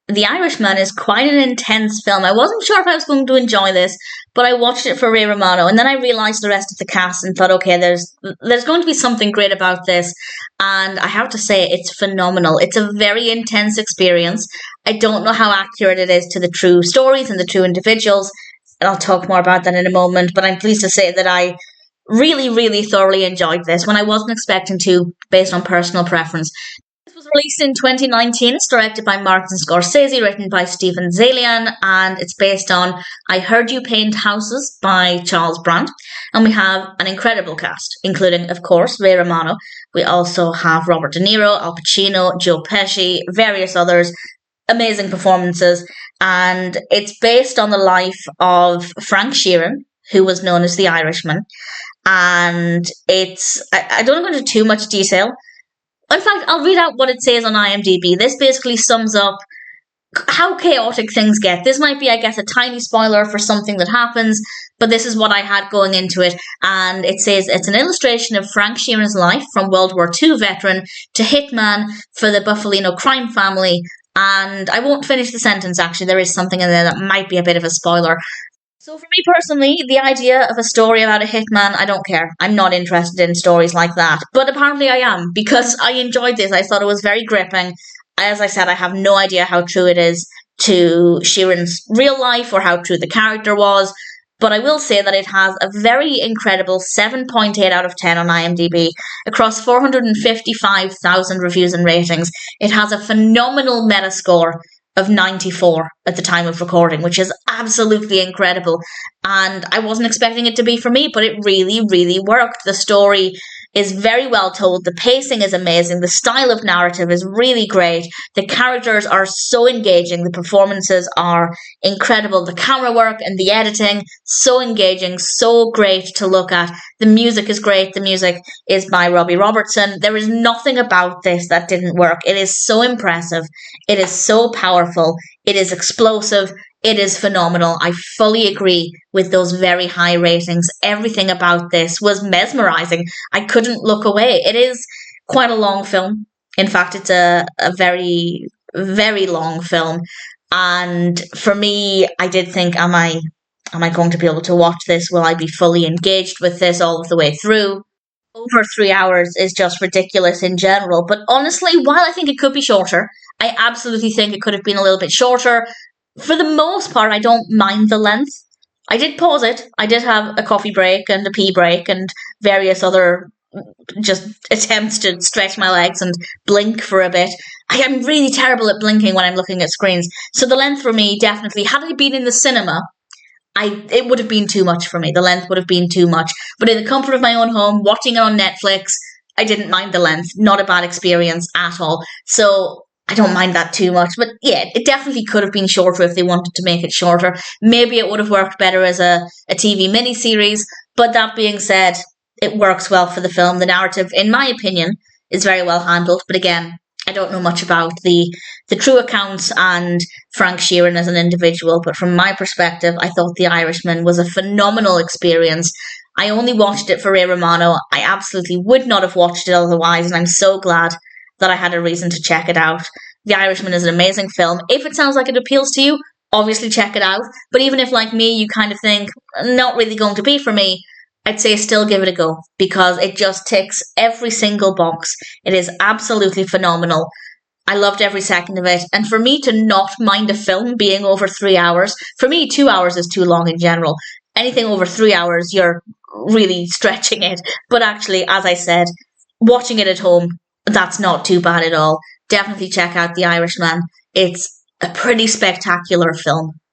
The Irishman is quite an intense film. I wasn't sure if I was going to enjoy this, but I watched it for Ray Romano, and then I realised the rest of the cast and thought, okay, there's going to be something great about this, and I have to say, it's phenomenal. It's a very intense experience. I don't know how accurate it is to the true stories and the true individuals, and I'll talk more about that in a moment, but I'm pleased to say that I really, really thoroughly enjoyed this when I wasn't expecting to, based on personal preference. This was released in 2019. It's directed by Martin Scorsese, written by Stephen Zalian, and it's based on I Heard You Paint Houses by Charles Brandt. And we have an incredible cast, including, of course, Ray Romano. We also have Robert De Niro, Al Pacino, Joe Pesci, various others. Amazing performances. And it's based on the life of Frank Sheeran, who was known as the Irishman. And I don't go into too much detail. In fact, I'll read out what it says on IMDb. This basically sums up how chaotic things get. This might be, I guess, a tiny spoiler for something that happens, but this is what I had going into it. And it says it's an illustration of Frank Sheeran's life from World War II veteran to hitman for the Bufalino crime family. And I won't finish the sentence, actually. There is something in there that might be a bit of a spoiler. So for me personally, the idea of a story about a hitman, I don't care. I'm not interested in stories like that. But apparently I am, because I enjoyed this. I thought it was very gripping. As I said, I have no idea how true it is to Sheeran's real life or how true the character was. But I will say that it has a very incredible 7.8 out of 10 on IMDb across 455,000 reviews and ratings. It has a phenomenal Metascore of 94 at the time of recording, which is absolutely incredible. And I wasn't expecting it to be for me, but it really, really worked. The story is very well told. The pacing is amazing. The style of narrative is really great. The characters are so engaging. The performances are incredible. The camera work and the editing, so engaging, so great to look at. The music is great. The music is by Robbie Robertson. There is nothing about this that didn't work. It is so impressive. It is so powerful. It is explosive. It is phenomenal. I fully agree with those very high ratings. Everything about this was mesmerizing. I couldn't look away. It is quite a long film. In fact, it's a very, very long film. And for me, I did think, am I going to be able to watch this? Will I be fully engaged with this all of the way through? Over 3 hours is just ridiculous in general. But honestly, while I think it could be shorter, I absolutely think it could have been a little bit shorter. For the most part, I don't mind the length. I did pause it. I did have a coffee break and a pee break and various other just attempts to stretch my legs and blink for a bit. I am really terrible at blinking when I'm looking at screens. So the length for me, definitely, had I been in the cinema, it would have been too much for me. The length would have been too much. But in the comfort of my own home, watching it on Netflix, I didn't mind the length. Not a bad experience at all. So I don't mind that too much. But yeah, it definitely could have been shorter if they wanted to make it shorter. Maybe it would have worked better as a TV miniseries. But that being said, it works well for the film. The narrative, in my opinion, is very well handled. But again, I don't know much about the true accounts and Frank Sheeran as an individual. But from my perspective, I thought The Irishman was a phenomenal experience. I only watched it for Ray Romano. I absolutely would not have watched it otherwise. And I'm so glad that I had a reason to check it out. The Irishman is an amazing film. If it sounds like it appeals to you, obviously check it out. But even if, like me, you kind of think, not really going to be for me, I'd say still give it a go, because it just ticks every single box. It is absolutely phenomenal. I loved every second of it. And for me to not mind a film being over 3 hours, for me, 2 hours is too long in general. Anything over 3 hours, you're really stretching it. But actually, as I said, watching it at home, that's not too bad at all. Definitely check out The Irishman. It's a pretty spectacular film.